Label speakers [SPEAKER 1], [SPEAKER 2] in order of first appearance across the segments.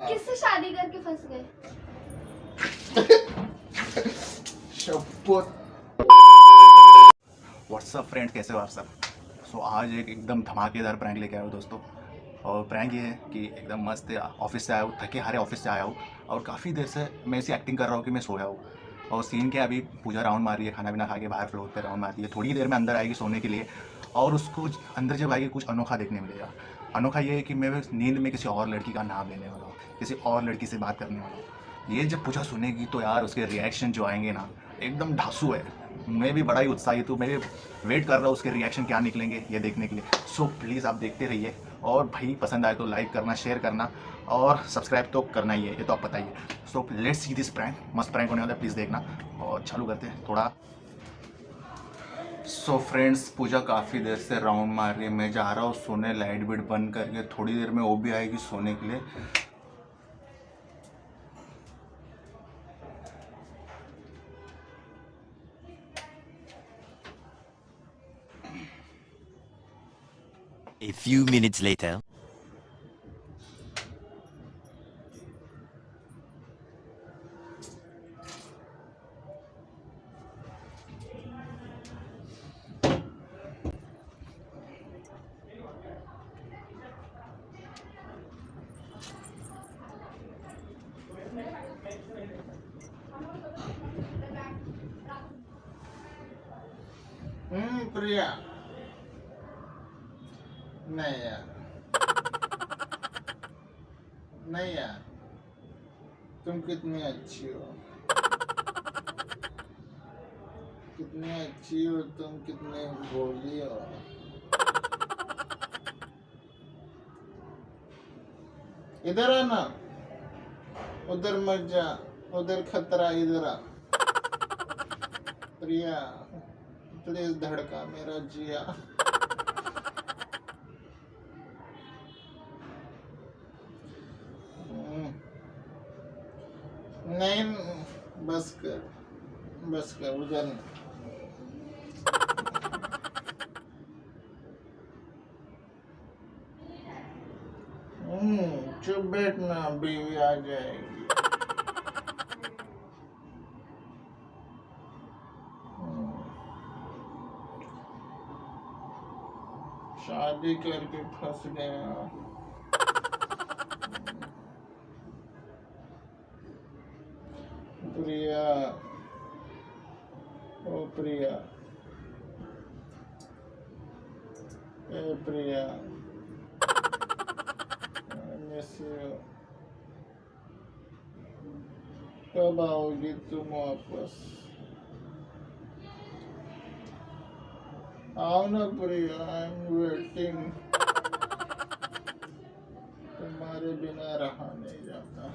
[SPEAKER 1] किससे शादी करके फंस गए?
[SPEAKER 2] व्हाट्सअप फ्रेंड, कैसे हो आप सब? आज एक एकदम धमाकेदार प्रैंक लेके आया हूँ दोस्तों। और प्रैंक ये है कि एकदम मस्त है। ऑफिस से आया हूँ, थके हारे ऑफिस से आया हूँ और काफ़ी देर से मैं ऐसी एक्टिंग कर रहा हूँ कि मैं सोया हूँ। और सीन क्या, अभी पूजा राउंड मार रही है, खाना पीना खा के बाहर फ्लोर पे राउंड मार रही है। थोड़ी देर में अंदर आएगी सोने के लिए और उसको अंदर जब आएगी कुछ अनोखा देखने मिलेगा। अनोखा ये है कि मैं नींद में किसी और लड़की का नाम लेने वाला हूँ, किसी और लड़की से बात करने वाला हूँ। ये जब पूजा सुनेगी तो यार उसके रिएक्शन जो आएंगे ना, एकदम ढासू है। मैं भी बड़ा ही उत्साहित हूँ, मैं भी वेट कर रहा हूँ उसके रिएक्शन क्या निकलेंगे ये देखने के लिए। सो प्लीज़ आप देखते रहिए और भाई पसंद आए तो लाइक करना, शेयर करना और सब्सक्राइब तो करना ही है, ये तो आप बताइए। So let's see this prank, मस्त प्रैंक होने वाला है, प्लीज़ देखना। और चालू करते हैं थोड़ा। सो फ्रेंड्स, पूजा काफ़ी देर से राउंड मार रही है, मैं जा रहा हूँ सोने लाइट बिट बंद करके। थोड़ी देर में वो भी आएगी सोने के लिए।
[SPEAKER 3] A few minutes later.
[SPEAKER 4] प्रिया, नहीं यार, नहीं यार, तुम कितनी अच्छी हो, कितनी अच्छी हो तुम, कितनी भोली हो। इधर आना, उधर मत जा, उधर खतरा, इधर आ। प्रिया प्लीज धड़का मेरा जिया। नहीं, बस कर उधर। चुप बैठना, बीवी आ जाएगी। शादी करके फंस गया। प्रिया, ओ प्रिया, ए प्रिया, I miss you। कब आओगी तुम वापस? आओ ना प्रिया, आई एम वेटिंग। तुम्हारे बिना रहा नहीं जाता।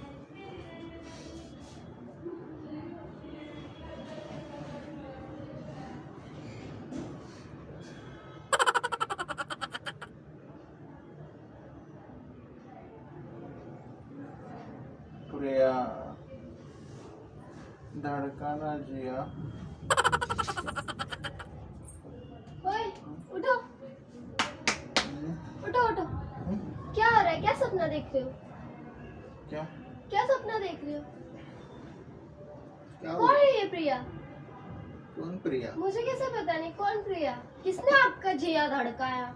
[SPEAKER 4] प्रिया, धड़काना जिया।
[SPEAKER 1] ओए, उठो उठो उठो। क्या हो रहा है? क्या सपना देख रहे हो?
[SPEAKER 4] क्या
[SPEAKER 1] क्या सपना देख रहे हो?
[SPEAKER 4] क्या
[SPEAKER 1] कौन है ये प्रिया?
[SPEAKER 4] कौन प्रिया?
[SPEAKER 1] मुझे कैसे पता नहीं कौन प्रिया? किसने आपका जिया धड़काया?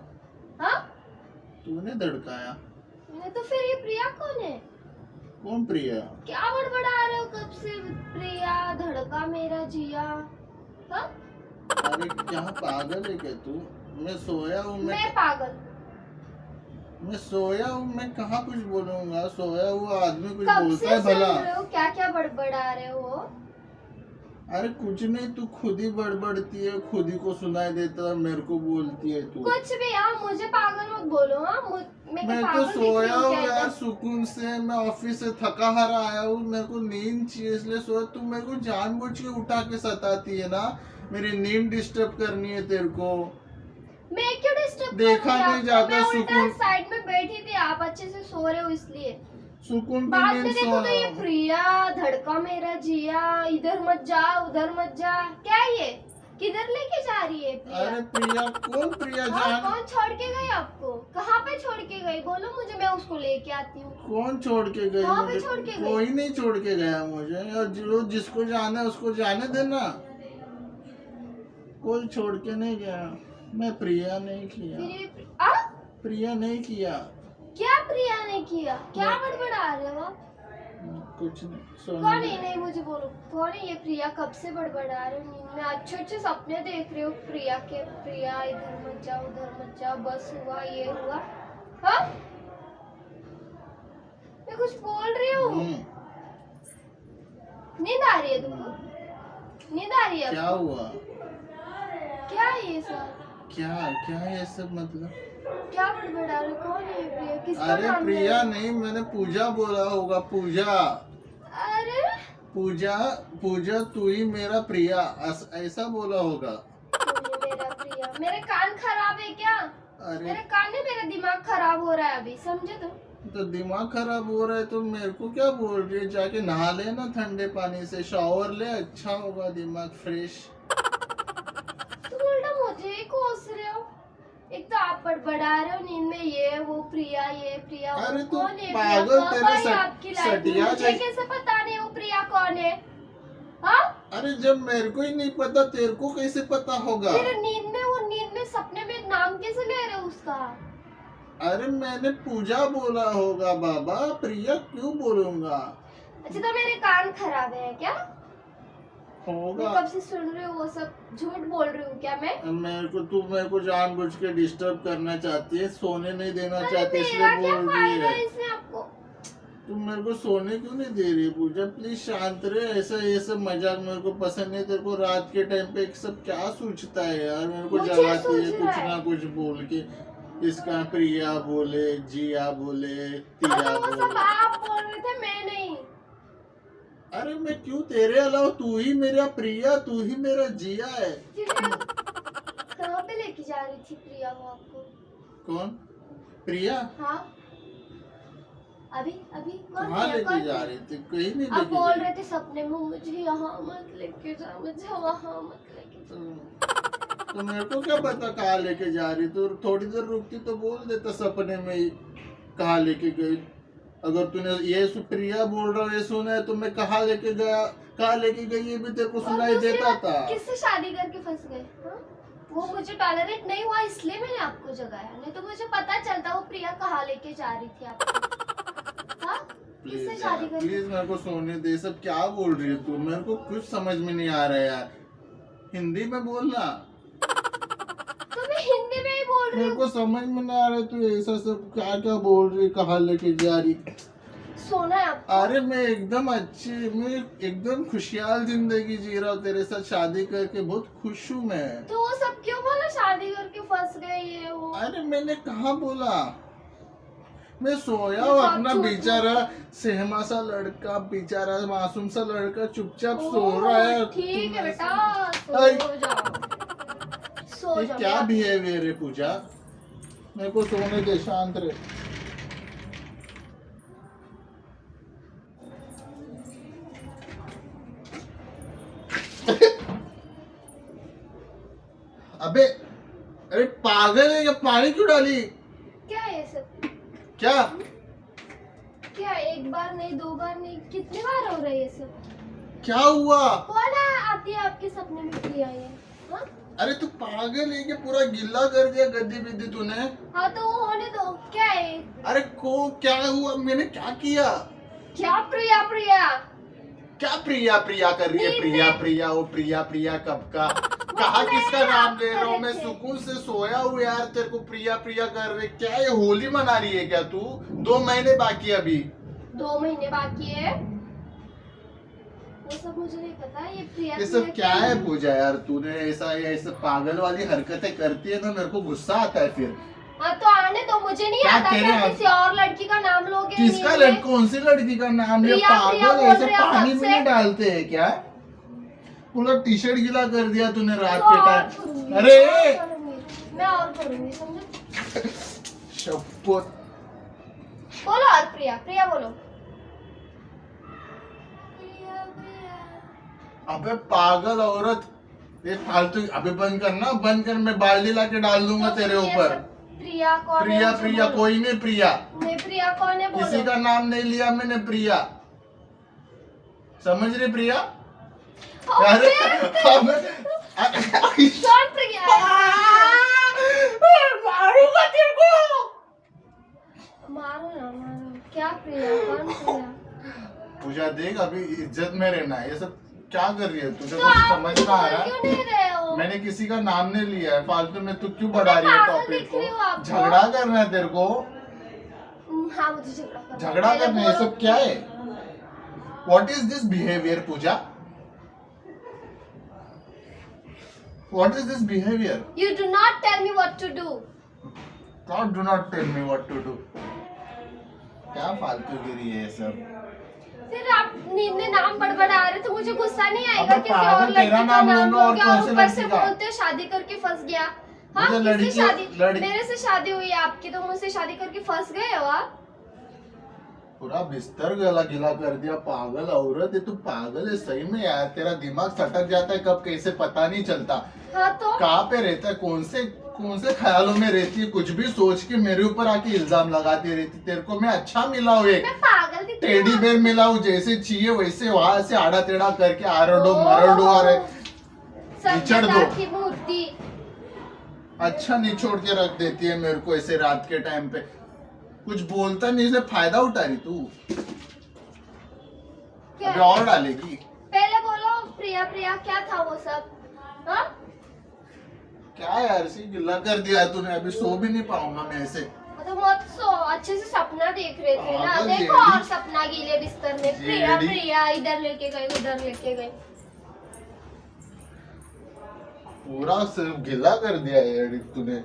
[SPEAKER 1] हाँ,
[SPEAKER 4] तूने धड़काया?
[SPEAKER 1] मैंने तो। फिर ये प्रिया कौन है?
[SPEAKER 4] कौन प्रिया?
[SPEAKER 1] क्या बड़बड़ा रहे हो कब से? प्रिया धड़का मेरा जिया। हाँ?
[SPEAKER 4] अरे क्या पागल है क्या तू? मैं सोया हूँ।
[SPEAKER 1] मैं पागल?
[SPEAKER 4] मैं सोया हूँ, मैं कहाँ कुछ बोलूँगा? सोया हुआ आदमी कुछ
[SPEAKER 1] कब
[SPEAKER 4] बोलता
[SPEAKER 1] से
[SPEAKER 4] है
[SPEAKER 1] सुन
[SPEAKER 4] भला?
[SPEAKER 1] रहे हो? क्या क्या बड़बड़ा रहे हो?
[SPEAKER 4] अरे कुछ नहीं, तू खुद ही बड़बड़ती है, खुद ही को सुनाई देता है, मेरे को बोलती है तू।
[SPEAKER 1] कुछ भी। हाँ, मुझे पागल मत बोलो। हाँ,
[SPEAKER 4] मैं तो सोया हूँ यार सुकून से। मैं ऑफिस से थका हारा आया हूँ, मेरे को नींद चाहिए इसलिए सोया। तू मेरे को जानबूझ के उठा के सताती है ना, मेरी नींद डिस्टर्ब करनी है तेरे को।
[SPEAKER 1] मैं क्यों डिस्टर्ब?
[SPEAKER 4] देखा नहीं जाता सुकून।
[SPEAKER 1] साइड में बैठी थी, आप अच्छे से सो रहे हो इसलिए।
[SPEAKER 4] सुकून की
[SPEAKER 1] बाद
[SPEAKER 4] नींद
[SPEAKER 1] में देखो तो ये
[SPEAKER 4] सोया।
[SPEAKER 1] प्रिया धड़का मेरा जिया, इधर मत जा उधर मत जा, क्या है ये? किधर लेके जा रही है प्रिया?
[SPEAKER 4] अरे प्रिया कौन प्रिया
[SPEAKER 1] हाँ,
[SPEAKER 4] जान?
[SPEAKER 1] कौन छोड़ के गई आपको? कहाँ पे छोड़ के गई? बोलो मुझे, मैं उसको लेके आती हूँ।
[SPEAKER 4] कौन छोड़ के गई
[SPEAKER 1] कहाँ पे
[SPEAKER 4] मुझे?
[SPEAKER 1] छोड़ के गई?
[SPEAKER 4] कोई नहीं छोड़ के गया मुझे, और जो जिसको जाना है उसको जाने देना। कोई छोड़ के नहीं गया। मैं प्रिया नहीं किया,
[SPEAKER 1] फिर ये आ?
[SPEAKER 4] प्रिया नहीं किया।
[SPEAKER 1] क्या प्रिया ने किया? क्या बड़बड़ा रहे हो आप?
[SPEAKER 4] कुछ नहीं।
[SPEAKER 1] कौन
[SPEAKER 4] सोने
[SPEAKER 1] है? नहीं मुझे बोलो, कौन है ये प्रिया? कब से बड़बड़ा रहे हो? नींद में अच्छे अच्छे सपने देख रहे हो प्रिया के। प्रिया इधर मत जाओ, उधर मत जाओ, बस हुआ ये हुआ। हाँ, मैं कुछ बोल रही हूँ। नींद आ रही है तुमको? नींद आ रही है?
[SPEAKER 4] क्या हुआ?
[SPEAKER 1] क्या है ये सब?
[SPEAKER 4] क्या क्या है ये सब मतलब?
[SPEAKER 1] क्या बड़बड़ा रहे हो? कौन है ये प्रिया? किसका
[SPEAKER 4] अरे
[SPEAKER 1] नाम ले
[SPEAKER 4] प्रिया
[SPEAKER 1] रहे हो?
[SPEAKER 4] नहीं, मैंने पूजा बोला होगा। पूजा
[SPEAKER 1] अरे
[SPEAKER 4] पूजा पूजा तू ही मेरा प्रिया, ऐसा बोला होगा।
[SPEAKER 1] तूने मेरा प्रिया? मेरे कान खराब है क्या?
[SPEAKER 4] अरे
[SPEAKER 1] मेरे कान नहीं, मेरा दिमाग खराब हो रहा है अभी, समझे तुम?
[SPEAKER 4] तो दिमाग खराब हो रहा है तो मेरे को क्या बोल रही है? जाके नहा ले ना ठंडे पानी से, शावर ले, अच्छा होगा दिमाग फ्रेश।
[SPEAKER 1] तुम उल्टा मुझे ही कोस रहे हो। एक तो आप बड़बड़ा रहे हो नींद में, ये वो प्रिया, ये प्रिया वो।
[SPEAKER 4] अरे तू
[SPEAKER 1] कौन है प्रिया?
[SPEAKER 4] पागल,
[SPEAKER 1] कब
[SPEAKER 4] तेरे
[SPEAKER 1] आई आपकी लाइफ में?
[SPEAKER 4] सटिया
[SPEAKER 1] मुझे
[SPEAKER 4] जैसे-
[SPEAKER 1] कैसे पता नहीं वो प्रिया कौन है? हाँ,
[SPEAKER 4] अरे जब मेरे को ही नहीं पता, तेरे को कैसे पता होगा?
[SPEAKER 1] फिर नींद में, वो नींद में सपने में नाम कैसे ले रहे हो उसका?
[SPEAKER 4] अरे मैंने पूजा बोला होगा बाबा, प्रिया क्यों बोलूंगा?
[SPEAKER 1] अच्छा, तो मेरे कान खराब है क्या? मैं
[SPEAKER 4] होगा।
[SPEAKER 1] कब से सुन रही हूँ वो सब, झूठ बोल रही हूँ क्या मैं?
[SPEAKER 4] मेरे को जानबूझ के डिस्टर्ब करना चाहती है, सोने नहीं देना
[SPEAKER 1] अरे
[SPEAKER 4] चाहती, इसलिए
[SPEAKER 1] मेरा क्या
[SPEAKER 4] बोल रही
[SPEAKER 1] फायदा
[SPEAKER 4] है।
[SPEAKER 1] है इसमें आपको?
[SPEAKER 4] तुम मेरे को सोने क्यों नहीं दे रही पूजा? प्लीज शांत रहे। ऐसा ये सब मजाक मेरे को पसंद नहीं। तेरे को रात के टाइम पे एक सब क्या सोचता है यार? मेरे को
[SPEAKER 1] मुझे
[SPEAKER 4] जगाती
[SPEAKER 1] सोच
[SPEAKER 4] है
[SPEAKER 1] रहा
[SPEAKER 4] कुछ
[SPEAKER 1] है।
[SPEAKER 4] ना कुछ बोल के। इसका प्रिया बोले, जिया बोले,
[SPEAKER 1] हाँ,
[SPEAKER 4] तिया
[SPEAKER 1] तो वो सब
[SPEAKER 4] बोले।
[SPEAKER 1] आप बोल रहे थे, मैं नहीं।
[SPEAKER 4] अरे मैं क्यों? तेरे अलावा तू ही मेरा प्रिया, तू ही मेरा जिया है।
[SPEAKER 1] फिर मैं कहाँ पे लेके जा रही थी प्रिया को आपको?
[SPEAKER 4] कौन प्रिया?
[SPEAKER 1] हाँ, अभी अभी कौन
[SPEAKER 4] कहाँ
[SPEAKER 1] प्रिया?
[SPEAKER 4] लेके
[SPEAKER 1] कौन
[SPEAKER 4] जा
[SPEAKER 1] प्रिया?
[SPEAKER 4] रही थी? कहीं नहीं
[SPEAKER 1] आप बोल
[SPEAKER 4] लेके
[SPEAKER 1] रहे थे सपने में, मुझे यहाँ मत लेके जा, मुझे वहाँ मत लेके जा।
[SPEAKER 4] तो मेरे को क्या पता कहाँ लेके जा रही? तो थोड़ी देर रुकती तो बोल देता सपने में ही कहाँ लेके गई। अगर तूने ये प्रिया बोल रहा है ये सुना है तो मैं कहाँ लेके गया, कहाँ लेके गई ये भी तेरे को
[SPEAKER 1] और
[SPEAKER 4] सुनाई
[SPEAKER 1] दूसरी
[SPEAKER 4] देता
[SPEAKER 1] बात,
[SPEAKER 4] था।
[SPEAKER 1] किससे शादी करके फंस गए? हाँ? वो मुझे टॉलरेट नहीं हुआ इसलिए मैंने आपको जगाया, नहीं तो मुझे पता चलता वो प्रिया कहाँ लेके जा रही थी आपको। हाँ?
[SPEAKER 4] प्लीज
[SPEAKER 1] किससे शादी
[SPEAKER 4] यार,
[SPEAKER 1] करी?
[SPEAKER 4] प्लीज मेरे को सोने दे। सब क्या बोल रही है तू? मेरे को कुछ समझ में नहीं आ रहा है यार। हिंदी में बोलना।
[SPEAKER 1] तो मैं हिंदी में ही बोल रही
[SPEAKER 4] मेरे
[SPEAKER 1] हूँ।
[SPEAKER 4] को समझ में नहीं आ रहा है तू ऐसा सब क्या क्या बोल रही, कहाँ लेके जा रही।
[SPEAKER 1] सोना है आपको?
[SPEAKER 4] अरे मैं एकदम खुशहाल जिंदगी जी रहा हूँ तेरे साथ शादी करके, बहुत खुश हूँ मैं।
[SPEAKER 1] तो वो सब क्यों बोला शादी करके फंस गए ये वो?
[SPEAKER 4] अरे मैंने कहाँ बोला? मैं सोया
[SPEAKER 1] ये
[SPEAKER 4] हूँ,
[SPEAKER 1] बात
[SPEAKER 4] अपना
[SPEAKER 1] झूठ
[SPEAKER 4] बेचारा सहमा सा लड़का, बेचारा मासूम सा लड़का चुपचाप सो
[SPEAKER 1] ओह,
[SPEAKER 4] रहा है।
[SPEAKER 1] ठीक है
[SPEAKER 4] तुम
[SPEAKER 1] बेटा,
[SPEAKER 4] आई।
[SPEAKER 1] सो जाओ, सो
[SPEAKER 4] ये
[SPEAKER 1] जाओ।
[SPEAKER 4] क्या बिहेवियर है पूजा? मेरे को सोने दे, शांत रहे। अबे अरे पागल है क्या? पानी क्यों डाली?
[SPEAKER 1] क्या है ये सब?
[SPEAKER 4] क्या
[SPEAKER 1] क्या एक बार नहीं, दो बार नहीं, कितनी बार हो रहा है ये सब?
[SPEAKER 4] क्या हुआ?
[SPEAKER 1] कौन आती है आपके सपने में प्रिया ये? हाँ?
[SPEAKER 4] अरे तू पागल है क्या? पूरा गिल्ला कर दिया गद्दी बिद्दी तूने।
[SPEAKER 1] हाँ तो वो होने दो, क्या है?
[SPEAKER 4] अरे को क्या हुआ? मैंने क्या किया?
[SPEAKER 1] क्या प्रिया प्रिया?
[SPEAKER 4] क्या प्रिया प्रिया कर रही है?
[SPEAKER 1] नहीं,
[SPEAKER 4] प्रिया
[SPEAKER 1] नहीं।
[SPEAKER 4] प्रिया वो प्रिया प्रिया कब का? कहा किसका
[SPEAKER 1] मैंने
[SPEAKER 4] नाम
[SPEAKER 1] आप
[SPEAKER 4] ले रहा हूँ?
[SPEAKER 1] करे
[SPEAKER 4] मैं
[SPEAKER 1] थे।
[SPEAKER 4] सुकून से सोया हूँ यार, तेरे को प्रिया प्रिया कर रहे। क्या ये होली मना रही है क्या तू? 2 महीने बाकी है अभी।
[SPEAKER 1] 2 महीने बाकी है, वो सब मुझे नहीं पता। ये प्रिया
[SPEAKER 4] ये सब
[SPEAKER 1] प्रिया
[SPEAKER 4] क्या है पूजा यार? तूने ऐसा पागल वाली हरकतें करती है ना, मेरे को गुस्सा आता है फिर।
[SPEAKER 1] हाँ तो आने दो, मुझे नहीं
[SPEAKER 4] क्या
[SPEAKER 1] आता
[SPEAKER 4] तेरे
[SPEAKER 1] क्या
[SPEAKER 4] आप-
[SPEAKER 1] किसी और लड़की का नाम लोगे?
[SPEAKER 4] किसका
[SPEAKER 1] नींद में?
[SPEAKER 4] कौन सी लड़की का नाम ले?
[SPEAKER 1] प्रिया, प्रिया
[SPEAKER 4] पागल
[SPEAKER 1] बोल
[SPEAKER 4] ऐसे
[SPEAKER 1] रहे हो
[SPEAKER 4] पानी
[SPEAKER 1] कब
[SPEAKER 4] में
[SPEAKER 1] से?
[SPEAKER 4] नहीं डालते हैं क्या? पूरा टी शर्ट गीला कर दिया तूने रात
[SPEAKER 1] तो
[SPEAKER 4] के
[SPEAKER 1] और
[SPEAKER 4] टाइम।
[SPEAKER 1] करूंगी,
[SPEAKER 4] अरे
[SPEAKER 1] और करूंगी, मैं और करूंगी, समझो?
[SPEAKER 4] शपथ।
[SPEAKER 1] बोलो और प्रिया प्रिया बोलो। प्रिया प्रिया।
[SPEAKER 4] अबे पागल औरत, ये फालतू अभी बंद करना, बंद कर, मैं बाल्टी ला के डाल दूंगा
[SPEAKER 1] तो
[SPEAKER 4] तेरे
[SPEAKER 1] ये
[SPEAKER 4] ऊपर।
[SPEAKER 1] सब प्रिया कौन है?
[SPEAKER 4] प्रिया
[SPEAKER 1] मुझे
[SPEAKER 4] प्रिया
[SPEAKER 1] बोलो।
[SPEAKER 4] कोई नहीं प्रिया,
[SPEAKER 1] मैं प्रिया कौन है
[SPEAKER 4] किसी
[SPEAKER 1] बोलो।
[SPEAKER 4] का नाम नहीं लिया मैंने प्रिया, समझ रही प्रिया? अरे
[SPEAKER 1] कौन प्रिया है?
[SPEAKER 4] मारूंगा तेरे को।
[SPEAKER 1] मारो ना मारो, क्या प्रिया, कौन प्रिया?
[SPEAKER 4] पूजा देख, अभी इज्जत में रहना है, ये सब क्या कर रही है? तुझे
[SPEAKER 1] तो
[SPEAKER 4] कुछ
[SPEAKER 1] आप
[SPEAKER 4] समझ में आ रहा
[SPEAKER 1] क्यों
[SPEAKER 4] है?
[SPEAKER 1] नहीं रहे हो?
[SPEAKER 4] मैंने किसी का नाम नहीं लिया है, फालतू में तू क्यों बढ़ा रही है
[SPEAKER 1] पागल
[SPEAKER 4] टॉपिक
[SPEAKER 1] दिख रही हूँ
[SPEAKER 4] को?
[SPEAKER 1] आपको।
[SPEAKER 4] झगड़ा करना है तेरे को?
[SPEAKER 1] हाँ मुझे झगड़ा करना है।
[SPEAKER 4] झगड़ा
[SPEAKER 1] पहले
[SPEAKER 4] करना है, ये
[SPEAKER 1] बोलो।
[SPEAKER 4] सब क्या है? What is this behaviour Pooja? What is this behaviour?
[SPEAKER 1] You do not tell me what to do.
[SPEAKER 4] God do not tell me what to do. क्या फालतूगिरी है ये सब?
[SPEAKER 1] फिर आप नींद नाम बड़बड़ा रहे तो मुझे गुस्सा नहीं आएगा?
[SPEAKER 4] अबे
[SPEAKER 1] किसी
[SPEAKER 4] पागल,
[SPEAKER 1] और लड़की
[SPEAKER 4] तेरा
[SPEAKER 1] का
[SPEAKER 4] नाम
[SPEAKER 1] नाम
[SPEAKER 4] लूंगा और
[SPEAKER 1] लोगे
[SPEAKER 4] कौन
[SPEAKER 1] और
[SPEAKER 4] से
[SPEAKER 1] ऊपर से
[SPEAKER 4] लड़की का?
[SPEAKER 1] बोलते हो शादी करके फंस गया। हाँ
[SPEAKER 4] मुझे
[SPEAKER 1] किससे
[SPEAKER 4] लड़की-
[SPEAKER 1] शादी? मेरे से शादी हुई है आपकी, तो मुझसे शादी करके फंस गए हो आप?
[SPEAKER 4] पूरा बिस्तर गला गिला कर दिया। पागल औरत है तू, पागल है सही में यार। तेरा दिमाग सटक जाता है कब कैसे पता नहीं चलता।
[SPEAKER 1] हाँ तो
[SPEAKER 4] कहाँ पे रहता है, कौन से ख्यालों में रहती है? कुछ भी सोच के मेरे ऊपर आके इल्जाम लगाती रहती। तेरे को मैं अच्छा मिला हूँ, एक
[SPEAKER 1] मैं पागल दिख रही
[SPEAKER 4] टेडी
[SPEAKER 1] हूँ?
[SPEAKER 4] बेयर मिला हूँ, जैसे चाहिए वैसे वहां से आड़ा टेढ़ा करके आरडो मरडो अरे निचड़ दो।
[SPEAKER 1] सभ्यता की मूर्ति।
[SPEAKER 4] अच्छा निचोड़ के रख देती है मेरे को ऐसे रात के टाइम पे। कुछ बोलता नहीं, इसलिए फायदा उठा रही तू।
[SPEAKER 1] क्या
[SPEAKER 4] अभी और डालेगी?
[SPEAKER 1] पहले बोलो प्रिया प्रिया क्या था वो सब? हाँ
[SPEAKER 4] क्या यार सी गिल्ला कर दिया तूने। अभी सो भी नहीं पाऊंगा मैं ऐसे।
[SPEAKER 1] मतलब मत सो, अच्छे से सपना देख रहे थे ना।
[SPEAKER 4] पागल
[SPEAKER 1] देखो
[SPEAKER 4] जेडी।
[SPEAKER 1] और सपना गीले बिस्तर में प्रिया
[SPEAKER 4] जेडी।
[SPEAKER 1] प्रिया इधर लेके गए उधर लेके गए।
[SPEAKER 4] पूरा सिर्फ गिल्ला कर दिया यार तूने।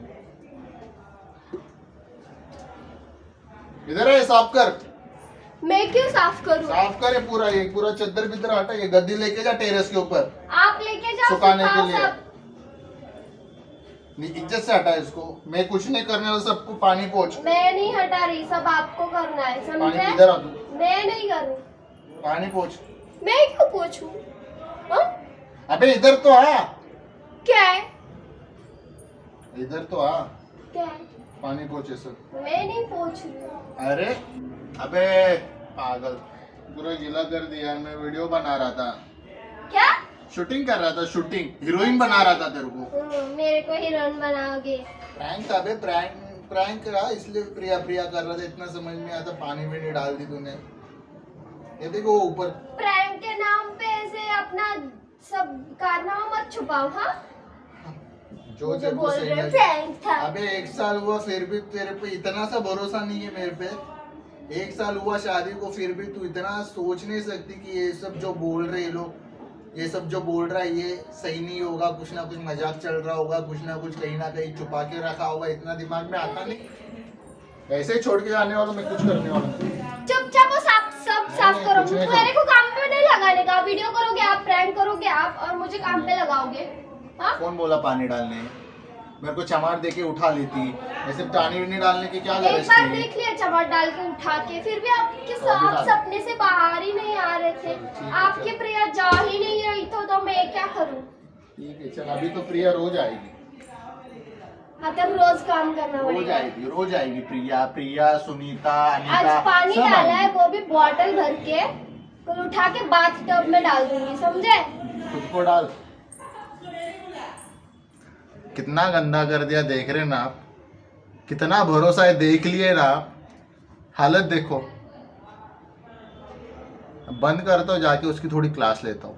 [SPEAKER 4] इधर है, साफ कर।
[SPEAKER 1] मैं क्यों साफ करूं?
[SPEAKER 4] साफ करे पूरा, ये पूरा चद्दर बिद्दर हटा। ये गद्दी लेके जा टेरेस के ऊपर
[SPEAKER 1] आप लेके जाओ
[SPEAKER 4] सुखाने
[SPEAKER 1] सुखाओ
[SPEAKER 4] के लिए।
[SPEAKER 1] सब।
[SPEAKER 4] इज्जत से हटा इसको। मैं कुछ नहीं करने वाला, सबको पानी पोंछ।
[SPEAKER 1] मैं नहीं हटा रही, सब आपको करना है,
[SPEAKER 4] पानी
[SPEAKER 1] समझे?
[SPEAKER 4] किधर आ तू?
[SPEAKER 1] मैं नहीं करूं।
[SPEAKER 4] पानी पोंछ।
[SPEAKER 1] मैं क्यों पूछूं? हाँ?
[SPEAKER 4] अबे इधर तो आ,
[SPEAKER 1] क्या है?
[SPEAKER 4] इधर तो आ।
[SPEAKER 1] क्या है?
[SPEAKER 4] पानी पोंछ सब।
[SPEAKER 1] मैं नहीं पूछ रही हूँ।
[SPEAKER 4] अरे अबे पागल, पूरा गीला कर दिया। मैं वीडियो बना रहा था,
[SPEAKER 1] क्या?
[SPEAKER 4] शूटिंग कर रहा था, शूटिंग हीरोइन बना रहा था तेरे को।
[SPEAKER 1] मेरे को हीरोइन बनाओगे?
[SPEAKER 4] प्रैंक था बे, प्रैंक करा, इसलिए प्रिया प्रिया कर रहा था। इतना समझ में आता, पानी भी नहीं डाल दी तूने। ये देखो ऊपर।
[SPEAKER 1] प्रैंक के नाम पे ऐसे अपना सब कारनामा मत छुपाओ। हाँ
[SPEAKER 4] जो
[SPEAKER 1] मुझे
[SPEAKER 4] तेरे को
[SPEAKER 1] बोल
[SPEAKER 4] सही
[SPEAKER 1] रहे
[SPEAKER 4] लगे।
[SPEAKER 1] प्रैंक था।
[SPEAKER 4] अबे 1 साल हुआ फिर भी तेरे पे इतना सा भरोसा नहीं है मेरे पे। 1 साल हुआ शादी को, फिर भी तू इतना सोच नहीं सकती कि ये सब जो बोल रहे हैं लोग, ये सब जो बोल रहा है ये सही नहीं होगा। कुछ ना कुछ मजाक चल रहा होगा, कुछ ना कुछ कहीं ना कहीं छुपा के रखा होगा। इतना दिमाग में आता नहीं। ऐसे ही छोड़ के जाने वाला, मैं कुछ करने वाला नहीं।
[SPEAKER 1] चुपचाप वो सब साफ
[SPEAKER 4] नहीं,
[SPEAKER 1] करो।
[SPEAKER 4] कुछ नहीं
[SPEAKER 1] मेरे को काम पे नहीं लगाने का। वीडियो करोगे आप, प्रैंक करोगे आप, और मुझे काम पे लगाओगे। हाँ
[SPEAKER 4] कौन बोला पानी डालने? मेरे को चमार दे के उठा लेती। ऐसे पानी नहीं डालने की क्या
[SPEAKER 1] एक
[SPEAKER 4] गरज
[SPEAKER 1] बार
[SPEAKER 4] थी?
[SPEAKER 1] देख लिया चमट डाल के उठा के, फिर भी आपके
[SPEAKER 4] अभी डाल।
[SPEAKER 1] आप सपने से बाहर ही नहीं आ रहे थे।
[SPEAKER 4] ठीक है,
[SPEAKER 1] आपकी
[SPEAKER 4] चल।
[SPEAKER 1] प्रिया जा ही नहीं रही तो मैं क्या करूं?
[SPEAKER 4] ठीक है चल, अभी तो प्रिया रोज आएगी।
[SPEAKER 1] हाँ तब रोज काम करना
[SPEAKER 4] रोज
[SPEAKER 1] पड़ेगा।
[SPEAKER 4] आएगी, रोज आएगी। प्रिया, सुनीता,
[SPEAKER 1] आज
[SPEAKER 4] अनीता
[SPEAKER 1] पानी
[SPEAKER 4] सब
[SPEAKER 1] डाला है,
[SPEAKER 4] आएंगी।
[SPEAKER 1] वो भी बॉटल भर के, तो उठा के बाथ टब में डाल दूंगी, समझे?
[SPEAKER 4] खुद को डाल। कितना गंदा कर दिया, देख रहे ना आप? कितना भरोसा है, देख लिए ना आप? हालत देखो। बंद करता हूँ, जाके उसकी थोड़ी क्लास लेता हूँ।